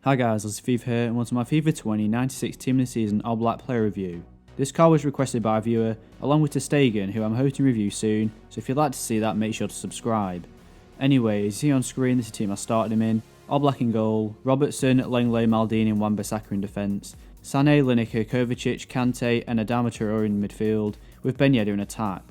Hi guys, this is FIFA here and welcome to my FIFA 20 96 Team of the Season Oblak player review. This card was requested by a viewer along with Testagan, who I'm hoping to review soon, so if you'd like to see that, make sure to subscribe. Anyway, as you see on screen, this is the team I started him in. Oblak in goal, Robertson, Lenglet, Maldini and Wan-Bissaka in defence, Sané, Lineker, Kovacic, Kante and Adama Traore in midfield, with Ben Yedder in attack.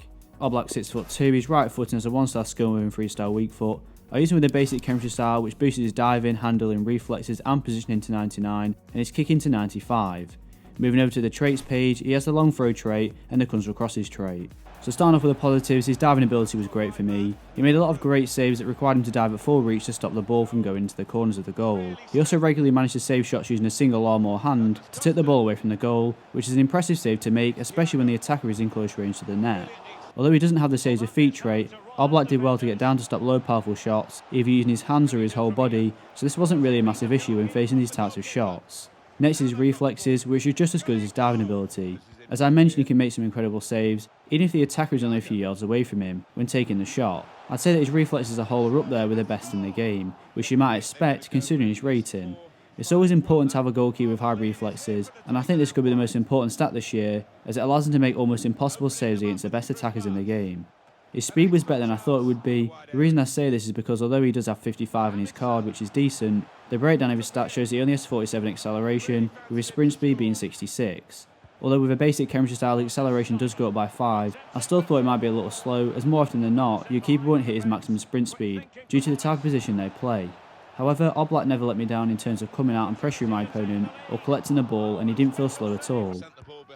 Oblak 6'2", he's right footed and has a 1-star skill move and 3-star weak foot. I use him with a basic chemistry style which boosts his diving, handling, reflexes and positioning to 99 and his kicking to 95. Moving over to the traits page, he has the long throw trait and the comes across his trait. So starting off with the positives, his diving ability was great for me. He made a lot of great saves that required him to dive at full reach to stop the ball from going into the corners of the goal. He also regularly managed to save shots using a single arm or hand to tip the ball away from the goal, which is an impressive save to make, especially when the attacker is in close range to the net. Although he doesn't have the saves with feet trait, Oblak did well to get down to stop low powerful shots, either using his hands or his whole body, so this wasn't really a massive issue when facing these types of shots. Next is his reflexes, which are just as good as his diving ability. As I mentioned, he can make some incredible saves, even if the attacker is only a few yards away from him when taking the shot. I'd say that his reflexes as a whole are up there with the best in the game, which you might expect considering his rating. It's always important to have a goalkeeper with high reflexes, and I think this could be the most important stat this year, as it allows him to make almost impossible saves against the best attackers in the game. His speed was better than I thought it would be. The reason I say this is because although he does have 55 in his card, which is decent, the breakdown of his stats shows he only has 47 acceleration, with his sprint speed being 66. Although with a basic chemistry style the acceleration does go up by 5, I still thought it might be a little slow, as more often than not, your keeper won't hit his maximum sprint speed, due to the type of position they play. However, Oblak never let me down in terms of coming out and pressuring my opponent, or collecting the ball, and he didn't feel slow at all.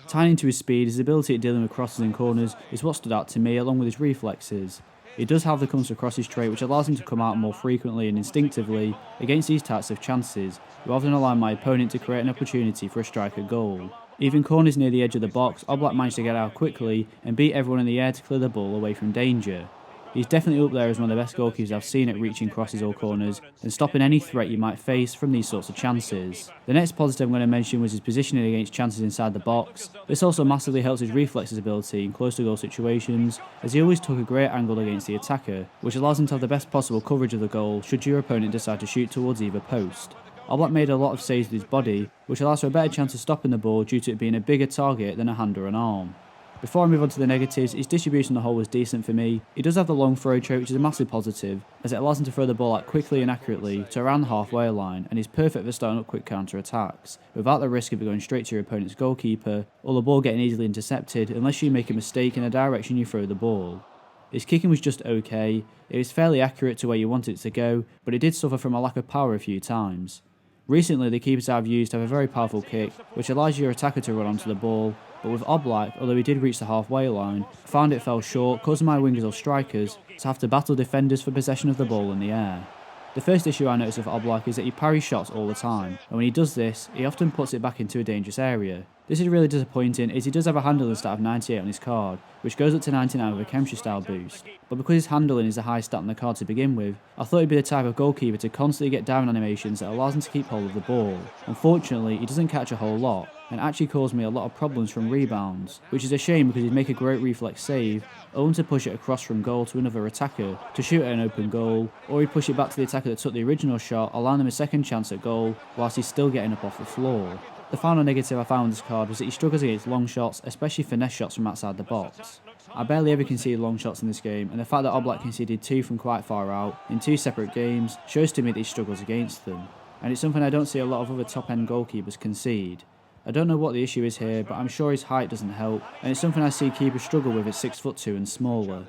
Tying into his speed, his ability at dealing with crosses and corners is what stood out to me, along with his reflexes. He does have the comes across his trait, which allows him to come out more frequently and instinctively against these types of chances, rather than allowing my opponent to create an opportunity for a striker goal. Even corners near the edge of the box, Oblak managed to get out quickly and beat everyone in the air to clear the ball away from danger. He's definitely up there as one of the best goalkeepers I've seen at reaching crosses or corners and stopping any threat you might face from these sorts of chances. The next positive I'm going to mention was his positioning against chances inside the box. This also massively helps his reflexes ability in close to goal situations, as he always took a great angle against the attacker, which allows him to have the best possible coverage of the goal should your opponent decide to shoot towards either post. Oblak made a lot of saves with his body, which allows for a better chance of stopping the ball due to it being a bigger target than a hand or an arm. Before I move on to the negatives, his distribution on the whole was decent for me. He does have the long throw trait, which is a massive positive, as it allows him to throw the ball out quickly and accurately to around the halfway line, and is perfect for starting up quick counter attacks, without the risk of it going straight to your opponent's goalkeeper, or the ball getting easily intercepted unless you make a mistake in the direction you throw the ball. His kicking was just okay. It was fairly accurate to where you wanted it to go, but it did suffer from a lack of power a few times. Recently, the keepers I've used have a very powerful kick, which allows your attacker to run onto the ball, but with Oblak, although he did reach the halfway line, I found it fell short, causing my wingers or strikers to have to battle defenders for possession of the ball in the air. The first issue I noticed with Oblak is that he parries shots all the time, and when he does this, he often puts it back into a dangerous area. This is really disappointing, as he does have a handling stat of 98 on his card, which goes up to 99 with a chemistry style boost, but because his handling is a high stat on the card to begin with, I thought he'd be the type of goalkeeper to constantly get down animations that allows him to keep hold of the ball. Unfortunately, he doesn't catch a whole lot, and actually caused me a lot of problems from rebounds, which is a shame because he'd make a great reflex save, only to push it across from goal to another attacker to shoot at an open goal, or he'd push it back to the attacker that took the original shot, allowing them a second chance at goal whilst he's still getting up off the floor. The final negative I found with this card was that he struggles against long shots, especially finesse shots from outside the box. I barely ever conceded long shots in this game, and the fact that Oblak conceded 2 from quite far out in 2 separate games shows to me that he struggles against them, and it's something I don't see a lot of other top end goalkeepers concede. I don't know what the issue is here, but I'm sure his height doesn't help, and it's something I see keepers struggle with at 6'2" and smaller.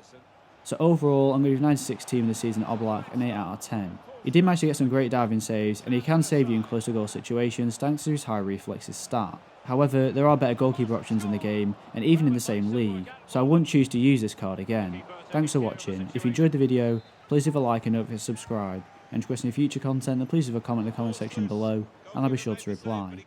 So overall, I'm going to give 96 Team of the Season Oblak an 8 out of 10. He did manage to get some great diving saves, and he can save you in close to goal situations thanks to his high reflexes stat. However, there are better goalkeeper options in the game, and even in the same league, so I wouldn't choose to use this card again. Thanks for watching. If you enjoyed the video, please leave a like and don't forget to subscribe. And to request any future content, then please leave a comment in the comment section below, and I'll be sure to reply.